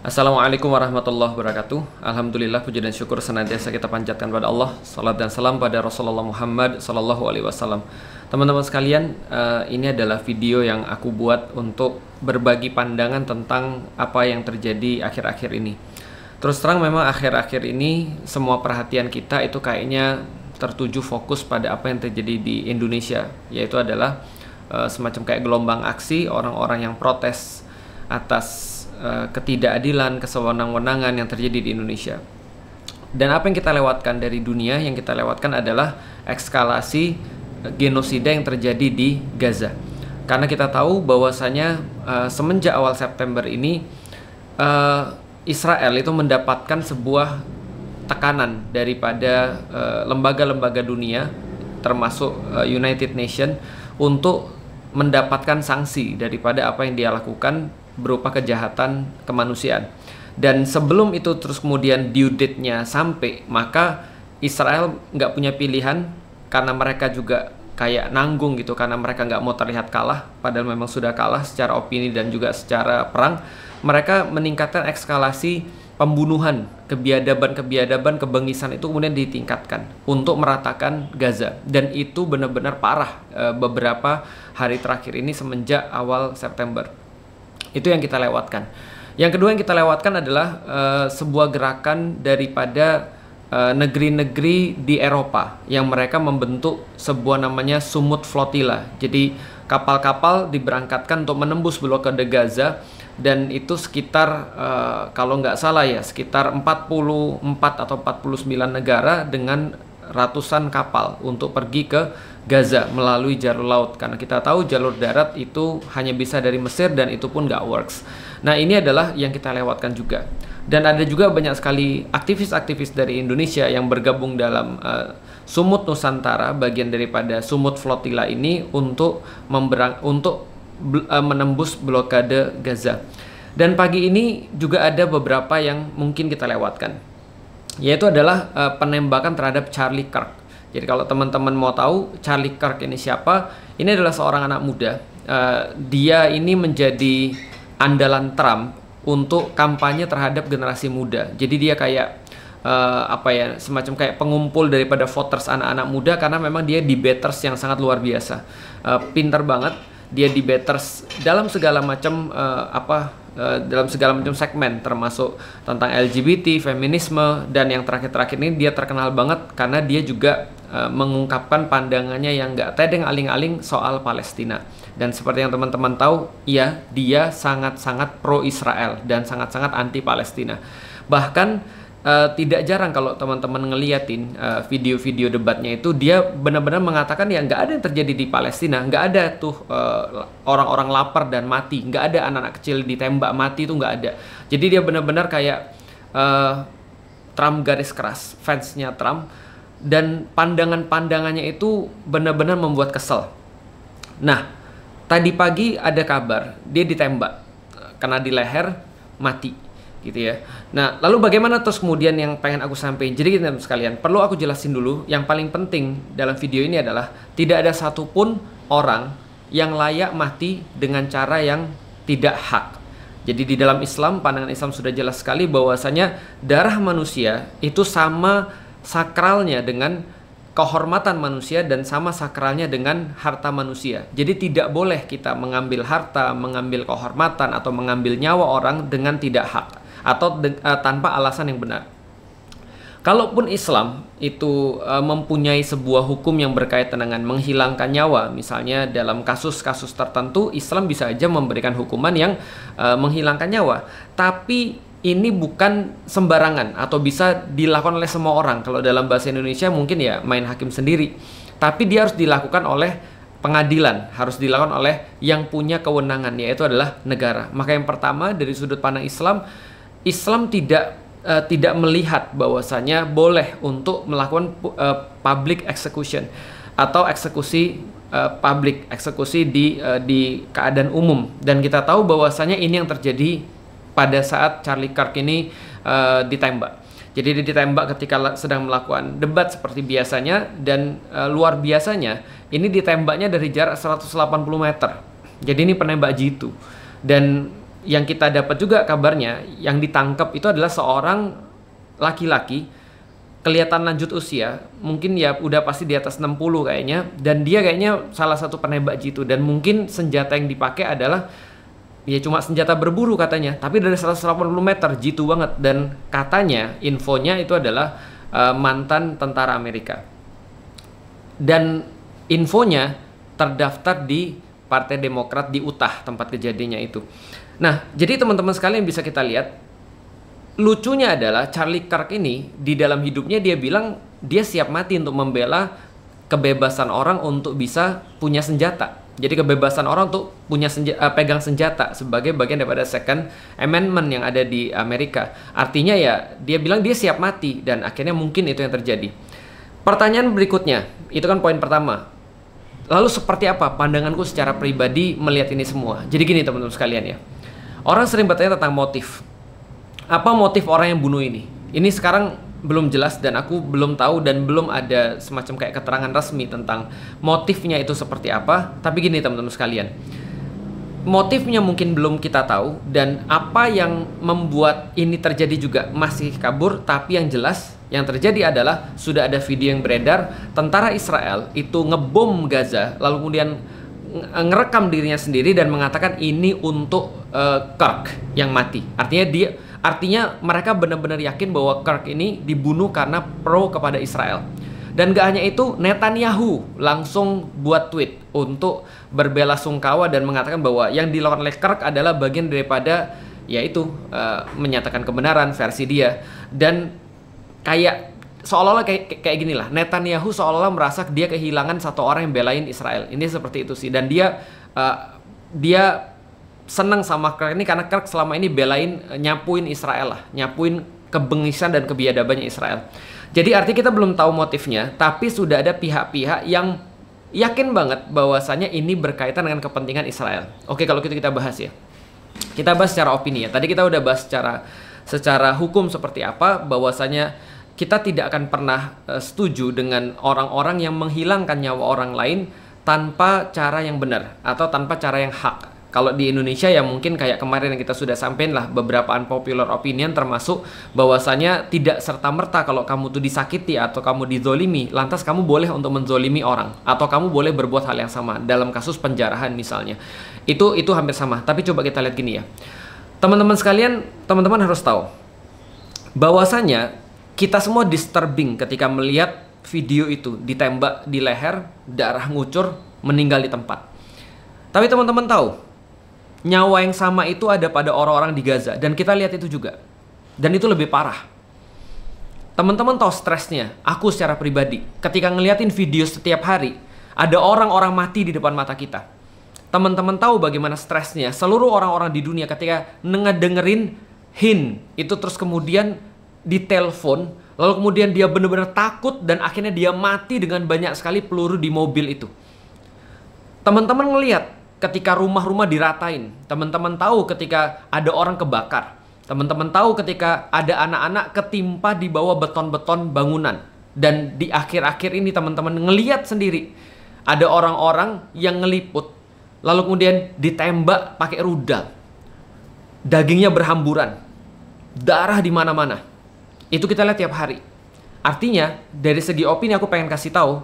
Assalamualaikum warahmatullahi wabarakatuh. Alhamdulillah, puji dan syukur senantiasa kita panjatkan pada Allah. Salat dan salam pada Rasulullah Muhammad Sallallahu Alaihi Wasallam. Teman-teman sekalian, ini adalah video yang aku buat untuk berbagi pandangan tentang apa yang terjadi akhir-akhir ini. Terus terang memang akhir-akhir ini semua perhatian kita itu kayaknya tertuju fokus pada apa yang terjadi di Indonesia, yaitu adalah semacam kayak gelombang aksi orang-orang yang protes atas ketidakadilan, kesewenang-wenangan yang terjadi di Indonesia. Dan apa yang kita lewatkan dari dunia, yang kita lewatkan adalah ekskalasi genosida yang terjadi di Gaza. Karena kita tahu bahwasanya semenjak awal September ini Israel itu mendapatkan sebuah tekanan daripada lembaga-lembaga dunia, termasuk United Nations, untuk mendapatkan sanksi daripada apa yang dia lakukan berupa kejahatan kemanusiaan. Dan sebelum itu terus kemudian due date-nya sampai, maka Israel nggak punya pilihan, karena mereka juga kayak nanggung gitu, karena mereka nggak mau terlihat kalah, padahal memang sudah kalah secara opini dan juga secara perang. Mereka meningkatkan eskalasi pembunuhan, kebiadaban, kebengisan itu kemudian ditingkatkan untuk meratakan Gaza. Dan itu benar-benar parah beberapa hari terakhir ini semenjak awal September. Itu yang kita lewatkan. Yang kedua yang kita lewatkan adalah sebuah gerakan daripada negeri-negeri di Eropa yang mereka membentuk sebuah namanya Sumut Flotilla. Jadi kapal-kapal diberangkatkan untuk menembus blokade Gaza, dan itu sekitar kalau nggak salah ya sekitar 44 atau 49 negara dengan ratusan kapal untuk pergi ke Gaza melalui jalur laut, karena kita tahu jalur darat itu hanya bisa dari Mesir dan itu pun nggak works. Nah, ini adalah yang kita lewatkan juga. Dan ada juga banyak sekali aktivis-aktivis dari Indonesia yang bergabung dalam Sumut Nusantara, bagian daripada Sumut Flotilla ini, untuk menembus blokade Gaza. Dan pagi ini juga ada beberapa yang mungkin kita lewatkan, yaitu adalah penembakan terhadap Charlie Kirk. Jadi kalau teman-teman mau tahu Charlie Kirk ini siapa, ini adalah seorang anak muda. Dia ini menjadi andalan Trump untuk kampanye terhadap generasi muda. Jadi dia kayak semacam kayak pengumpul daripada voters anak-anak muda, karena memang dia debaters yang sangat luar biasa. Pintar banget. Dia debaters dalam segala macam dalam segala macam segmen, termasuk tentang LGBT, feminisme, dan yang terakhir-terakhir ini dia terkenal banget karena dia juga mengungkapkan pandangannya yang nggak tedeng aling-aling soal Palestina. Dan seperti yang teman-teman tahu, ya, dia sangat-sangat pro-Israel dan sangat-sangat anti-Palestina. Bahkan tidak jarang kalau teman-teman ngeliatin video-video debatnya itu, dia benar-benar mengatakan ya nggak ada yang terjadi di Palestina, nggak ada tuh orang-orang lapar dan mati, nggak ada anak-anak kecil ditembak mati, itu nggak ada. Jadi dia benar-benar kayak Trump garis keras, fansnya Trump, dan pandangan-pandangannya itu benar-benar membuat kesel. Nah, tadi pagi ada kabar dia ditembak, kena di leher, mati gitu ya. Nah, lalu bagaimana terus kemudian yang pengen aku sampaikan? Jadi teman-teman sekalian, perlu aku jelasin dulu, yang paling penting dalam video ini adalah tidak ada satupun orang yang layak mati dengan cara yang tidak hak. Jadi di dalam Islam, pandangan Islam sudah jelas sekali bahwasanya darah manusia itu sama sakralnya dengan kehormatan manusia dan sama sakralnya dengan harta manusia. Jadi tidak boleh kita mengambil harta, mengambil kehormatan, atau mengambil nyawa orang dengan tidak hak atau tanpa alasan yang benar. Kalaupun Islam itu mempunyai sebuah hukum yang berkaitan dengan menghilangkan nyawa, misalnya dalam kasus-kasus tertentu, Islam bisa aja memberikan hukuman yang menghilangkan nyawa. Tapi ini bukan sembarangan atau bisa dilakukan oleh semua orang. Kalau dalam bahasa Indonesia mungkin ya main hakim sendiri. Tapi dia harus dilakukan oleh pengadilan, harus dilakukan oleh yang punya kewenangan, yaitu adalah negara. Maka yang pertama dari sudut pandang Islam, Islam tidak melihat bahwasanya boleh untuk melakukan public execution atau eksekusi publik, eksekusi di keadaan umum. Dan kita tahu bahwasanya ini yang terjadi pada saat Charlie Kirk ini ditembak. Jadi dia ditembak ketika sedang melakukan debat seperti biasanya, dan luar biasanya ini ditembaknya dari jarak 180 meter. Jadi ini penembak jitu. Dan yang kita dapat juga kabarnya, yang ditangkap itu adalah seorang laki-laki, kelihatan lanjut usia, mungkin ya udah pasti di atas 60 kayaknya, dan dia kayaknya salah satu penembak jitu, dan mungkin senjata yang dipakai adalah ya cuma senjata berburu katanya, tapi dari 180 meter, jitu banget, dan katanya infonya itu adalah mantan tentara Amerika, dan infonya terdaftar di Partai Demokrat di Utah, tempat kejadiannya itu. Nah, jadi teman-teman sekalian bisa kita lihat, lucunya adalah Charlie Kirk ini di dalam hidupnya dia bilang dia siap mati untuk membela kebebasan orang untuk bisa punya senjata. Jadi kebebasan orang untuk punya pegang senjata sebagai bagian daripada Second Amendment yang ada di Amerika. Artinya ya dia bilang dia siap mati, dan akhirnya mungkin itu yang terjadi. Pertanyaan berikutnya, itu kan poin pertama. Lalu seperti apa pandanganku secara pribadi melihat ini semua? Jadi gini teman-teman sekalian ya. Orang sering bertanya tentang motif. Apa motif orang yang bunuh ini? Ini sekarang belum jelas, dan aku belum tahu, dan belum ada semacam kayak keterangan resmi tentang motifnya itu seperti apa. Tapi gini teman-teman sekalian, motifnya mungkin belum kita tahu, dan apa yang membuat ini terjadi juga masih kabur. Tapi yang jelas yang terjadi adalah sudah ada video yang beredar, tentara Israel itu ngebom Gaza, lalu kemudian ngerekam dirinya sendiri dan mengatakan ini untuk Kirk yang mati. Artinya mereka benar-benar yakin bahwa Kirk ini dibunuh karena pro kepada Israel. Dan gak hanya itu, Netanyahu langsung buat tweet untuk berbelasungkawa dan mengatakan bahwa yang dilakukan oleh Kirk adalah bagian daripada yaitu menyatakan kebenaran versi dia. Dan kayak seolah-olah kayak gini lah, Netanyahu seolah-olah merasa dia kehilangan satu orang yang belain Israel. Ini seperti itu sih. Dan dia senang sama Kirk ini karena Kirk selama ini belain, nyapuin Israel lah, nyapuin kebengisan dan kebiadabannya Israel. Jadi artinya kita belum tahu motifnya, tapi sudah ada pihak-pihak yang yakin banget bahwasanya ini berkaitan dengan kepentingan Israel. Oke, kalau gitu kita bahas ya. Kita bahas secara opini ya. Tadi kita udah bahas secara hukum seperti apa, bahwasanya kita tidak akan pernah setuju dengan orang-orang yang menghilangkan nyawa orang lain tanpa cara yang benar atau tanpa cara yang hak. Kalau di Indonesia ya mungkin kayak kemarin yang kita sudah sampein lah beberapa unpopular opinion, termasuk bahwasanya tidak serta-merta kalau kamu tuh disakiti atau kamu dizolimi, lantas kamu boleh untuk menzolimi orang, atau kamu boleh berbuat hal yang sama dalam kasus penjarahan misalnya. Itu hampir sama. Tapi coba kita lihat gini ya. Teman-teman sekalian, teman-teman harus tahu bahwasanya kita semua disturbing ketika melihat video itu ditembak di leher, darah ngucur, meninggal di tempat. Tapi teman-teman tahu, nyawa yang sama itu ada pada orang-orang di Gaza, dan kita lihat itu juga. Dan itu lebih parah. Teman-teman tahu stresnya. Aku secara pribadi, ketika ngeliatin video setiap hari, ada orang-orang mati di depan mata kita. Teman-teman tahu bagaimana stresnya seluruh orang-orang di dunia ketika ngedengerin Hind itu, terus kemudian ditelepon, lalu kemudian dia benar-benar takut, dan akhirnya dia mati dengan banyak sekali peluru di mobil itu. Teman-teman ngelihat ketika rumah-rumah diratain. Teman-teman tahu ketika ada orang kebakar. Teman-teman tahu ketika ada anak-anak ketimpa di bawah beton-beton bangunan. Dan di akhir-akhir ini teman-teman ngelihat sendiri, ada orang-orang yang ngeliput, lalu kemudian ditembak pakai rudal. Dagingnya berhamburan, darah di mana-mana. Itu kita lihat tiap hari. Artinya dari segi opini aku pengen kasih tahu,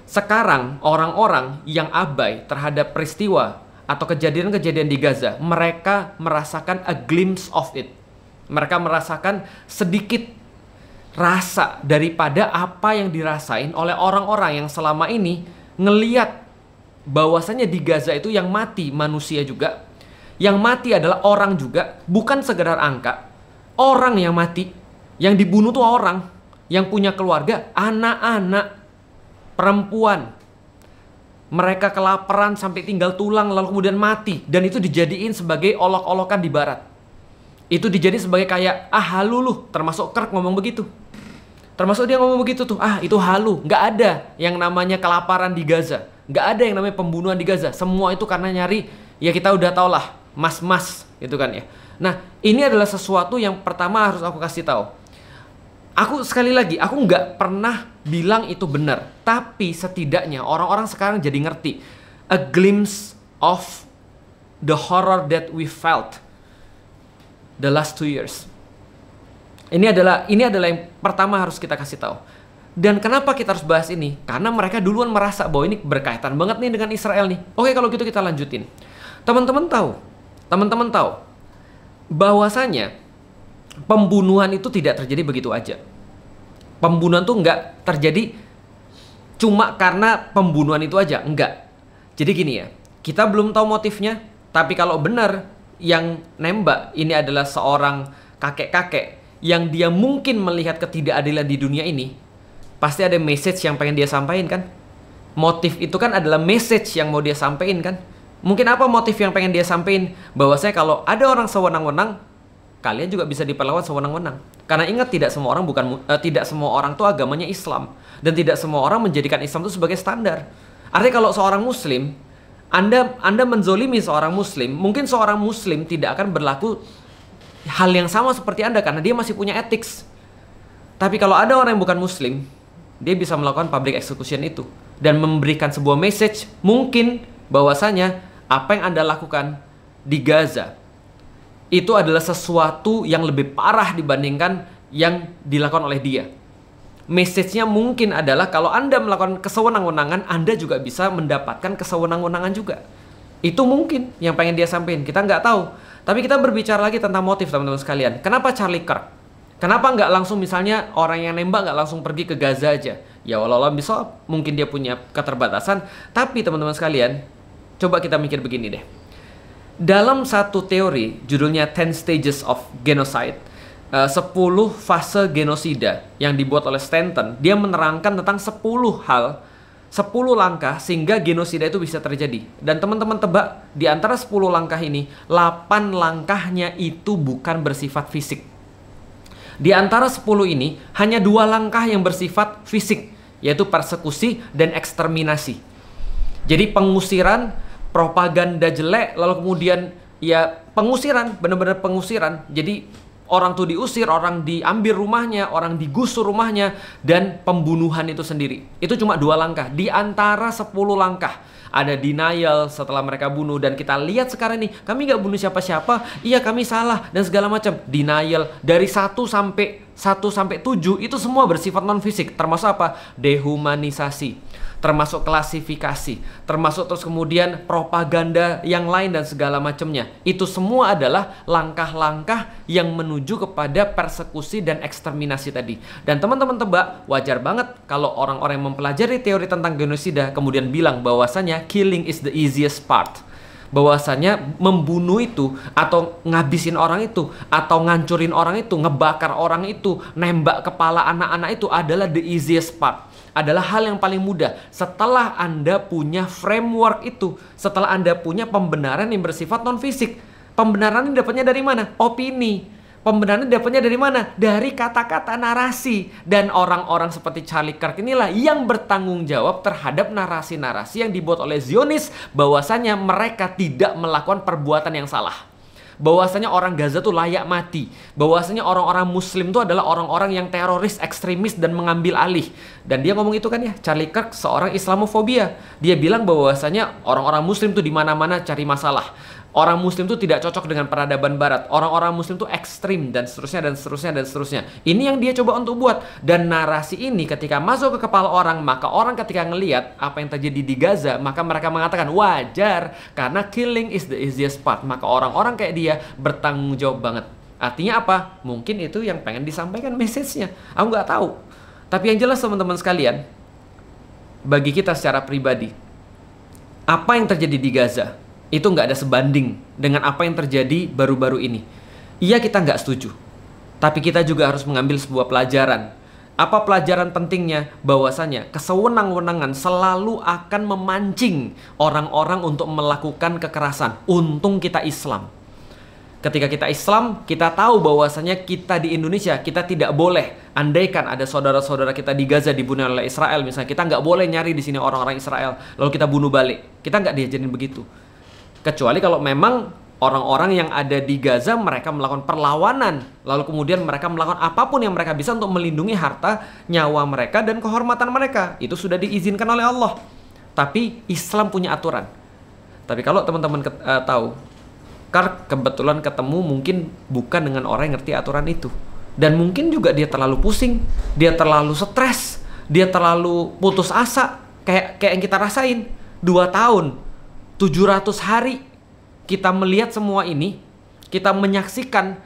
sekarang orang-orang yang abai terhadap peristiwa atau kejadian-kejadian di Gaza, mereka merasakan a glimpse of it. Mereka merasakan sedikit rasa daripada apa yang dirasain oleh orang-orang yang selama ini ngeliat bahwasanya di Gaza itu yang mati manusia juga. Yang mati adalah orang juga, bukan sekedar angka. Orang yang mati, yang dibunuh tuh orang, yang punya keluarga, anak-anak, perempuan. Mereka kelaparan sampai tinggal tulang lalu kemudian mati. Dan itu dijadiin sebagai olok-olokan di barat. Itu dijadiin sebagai kayak, halu lu. Termasuk Kirk ngomong begitu. Termasuk dia ngomong begitu tuh, itu halu. Nggak ada yang namanya kelaparan di Gaza. Nggak ada yang namanya pembunuhan di Gaza. Semua itu karena nyari, ya kita udah tau lah, mas-mas gitu kan ya. Nah, ini adalah sesuatu yang pertama harus aku kasih tahu. Aku sekali lagi, aku nggak pernah bilang itu benar. Tapi setidaknya orang-orang sekarang jadi ngerti. A glimpse of the horror that we felt. the last 2 years. Ini adalah yang pertama harus kita kasih tahu. Dan kenapa kita harus bahas ini? Karena mereka duluan merasa bahwa ini berkaitan banget nih dengan Israel nih. Oke, kalau gitu kita lanjutin. Teman-teman tahu bahwasanya pembunuhan itu tidak terjadi begitu aja. Pembunuhan tuh nggak terjadi cuma karena pembunuhan itu aja, enggak. Jadi gini ya, kita belum tahu motifnya, tapi kalau benar yang nembak ini adalah seorang kakek-kakek yang dia mungkin melihat ketidakadilan di dunia ini, pasti ada message yang pengen dia sampaikan kan? Motif itu kan adalah message yang mau dia sampaikan kan? Mungkin apa motif yang pengen dia sampaikan? Bahwasanya kalau ada orang sewenang-wenang, kalian juga bisa diperlakukan sewenang-wenang. Karena ingat, tidak semua orang tuh agamanya Islam, dan tidak semua orang menjadikan Islam itu sebagai standar. Artinya kalau seorang Muslim, Anda menzolimi seorang Muslim, mungkin seorang Muslim tidak akan berlaku hal yang sama seperti Anda karena dia masih punya ethics. Tapi kalau ada orang yang bukan Muslim, dia bisa melakukan public execution itu dan memberikan sebuah message mungkin bahwasanya apa yang Anda lakukan di Gaza itu adalah sesuatu yang lebih parah dibandingkan yang dilakukan oleh dia. Message-nya mungkin adalah kalau Anda melakukan kesewenang-wenangan, Anda juga bisa mendapatkan kesewenang-wenangan juga. Itu mungkin yang pengen dia sampaikan. Kita nggak tahu. Tapi kita berbicara lagi tentang motif, teman-teman sekalian. Kenapa Charlie Kirk? Kenapa nggak langsung misalnya orang yang nembak nggak langsung pergi ke Gaza aja? Ya walau bisa, mungkin dia punya keterbatasan. Tapi teman-teman sekalian, coba kita mikir begini deh. Dalam satu teori, judulnya 10 Stages of Genocide, 10 fase genosida yang dibuat oleh Stanton, dia menerangkan tentang 10 hal, 10 langkah sehingga genosida itu bisa terjadi. Dan teman-teman tebak, di antara 10 langkah ini, 8 langkahnya itu bukan bersifat fisik. Di antara 10 ini, hanya 2 langkah yang bersifat fisik, yaitu persekusi dan eksterminasi. Jadi pengusiran, propaganda jelek, lalu kemudian ya pengusiran, benar-benar pengusiran. Jadi orang tuh diusir, orang diambil rumahnya, orang digusur rumahnya, dan pembunuhan itu sendiri. Itu cuma 2 langkah. Di antara 10 langkah, ada denial setelah mereka bunuh. Dan kita lihat sekarang nih, kami nggak bunuh siapa-siapa, iya kami salah, dan segala macam. Denial, dari 1 sampai 7, itu semua bersifat non-fisik. Termasuk apa? Dehumanisasi, termasuk klasifikasi, termasuk terus kemudian propaganda yang lain dan segala macamnya. Itu semua adalah langkah-langkah yang menuju kepada persekusi dan eksterminasi tadi. Dan teman-teman tebak, wajar banget kalau orang-orang yang mempelajari teori tentang genosida kemudian bilang bahwasanya killing is the easiest part. Bahwasanya membunuh itu, atau ngabisin orang itu, atau ngancurin orang itu, ngebakar orang itu, nembak kepala anak-anak itu adalah the easiest part. Adalah hal yang paling mudah setelah Anda punya framework itu, setelah Anda punya pembenaran yang bersifat non-fisik. Pembenaran ini dapatnya dari mana? Opini. Pembenaran ini dapatnya dari mana? Dari kata-kata narasi. Dan orang-orang seperti Charlie Kirk inilah yang bertanggung jawab terhadap narasi-narasi yang dibuat oleh Zionis, bahwasanya mereka tidak melakukan perbuatan yang salah. Bahwasanya orang Gaza tuh layak mati. Bahwasanya orang-orang Muslim itu adalah orang-orang yang teroris, ekstremis, dan mengambil alih. Dan dia ngomong itu kan ya, Charlie Kirk seorang Islamofobia. Dia bilang bahwasanya orang-orang Muslim tuh di mana-mana cari masalah. Orang Muslim tuh tidak cocok dengan peradaban Barat. Orang-orang Muslim tuh ekstrim, dan seterusnya, dan seterusnya, dan seterusnya. Ini yang dia coba untuk buat. Dan narasi ini ketika masuk ke kepala orang, maka orang ketika ngelihat apa yang terjadi di Gaza, maka mereka mengatakan wajar, karena killing is the easiest part. Maka orang-orang kayak dia bertanggung jawab banget. Artinya apa? Mungkin itu yang pengen disampaikan message-nya. Aku nggak tahu. Tapi yang jelas teman-teman sekalian, bagi kita secara pribadi, apa yang terjadi di Gaza itu nggak ada sebanding dengan apa yang terjadi baru-baru ini. Iya, kita nggak setuju, tapi kita juga harus mengambil sebuah pelajaran. Apa pelajaran pentingnya? Bahwasanya kesewenang-wenangan selalu akan memancing orang-orang untuk melakukan kekerasan. Untung kita Islam. Ketika kita Islam, kita tahu bahwasanya kita di Indonesia, kita tidak boleh, andaikan ada saudara-saudara kita di Gaza dibunuh oleh Israel misalnya, kita nggak boleh nyari di sini orang-orang Israel lalu kita bunuh balik. Kita nggak diajarin begitu. Kecuali kalau memang orang-orang yang ada di Gaza mereka melakukan perlawanan, lalu kemudian mereka melakukan apapun yang mereka bisa untuk melindungi harta, nyawa mereka, dan kehormatan mereka. Itu sudah diizinkan oleh Allah. Tapi Islam punya aturan. Tapi kalau teman-teman tahu, Karena kebetulan ketemu mungkin bukan dengan orang yang ngerti aturan itu. Dan mungkin juga dia terlalu pusing, dia terlalu stres, dia terlalu putus asa. Kayak yang kita rasain. 2 tahun, 700 hari kita melihat semua ini, kita menyaksikan,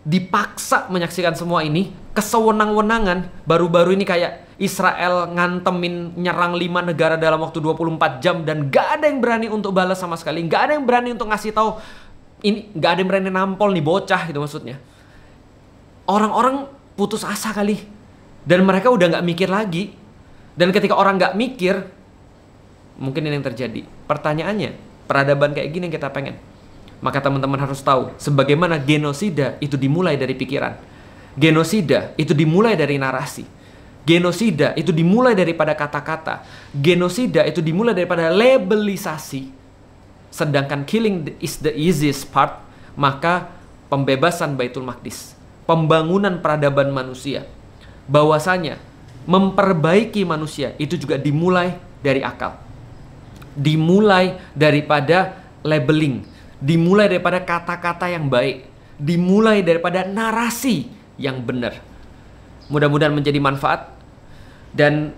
dipaksa menyaksikan semua ini, kesewenang-wenangan. Baru-baru ini kayak Israel ngantemin nyerang 5 negara dalam waktu 24 jam dan gak ada yang berani untuk balas sama sekali, gak ada yang berani untuk ngasih tahu ini, gak ada yang berani nampol nih bocah gitu maksudnya. Orang-orang putus asa kali, dan mereka udah gak mikir lagi. Dan ketika orang gak mikir, mungkin ini yang terjadi. Pertanyaannya, peradaban kayak gini yang kita pengen. Maka teman-teman harus tahu, sebagaimana genosida itu dimulai dari pikiran, genosida itu dimulai dari narasi, genosida itu dimulai daripada kata-kata, genosida itu dimulai daripada labelisasi. Sedangkan killing is the easiest part. Maka pembebasan Baitul Maqdis, pembangunan peradaban manusia, bahwasanya memperbaiki manusia itu juga dimulai dari akal, dimulai daripada labeling, dimulai daripada kata-kata yang baik, dimulai daripada narasi yang benar. Mudah-mudahan menjadi manfaat. Dan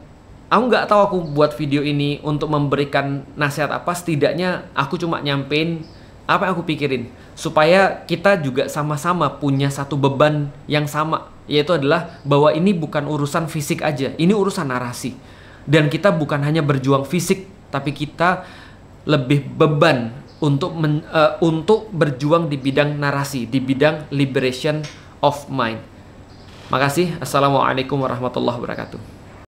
aku nggak tahu aku buat video ini untuk memberikan nasihat apa. Setidaknya aku cuma nyampein apa yang aku pikirin, supaya kita juga sama-sama punya satu beban yang sama, yaitu adalah bahwa ini bukan urusan fisik aja, ini urusan narasi. Dan kita bukan hanya berjuang fisik, tapi kita lebih beban untuk berjuang di bidang narasi, di bidang liberation of mind. Makasih. Assalamualaikum warahmatullahi wabarakatuh.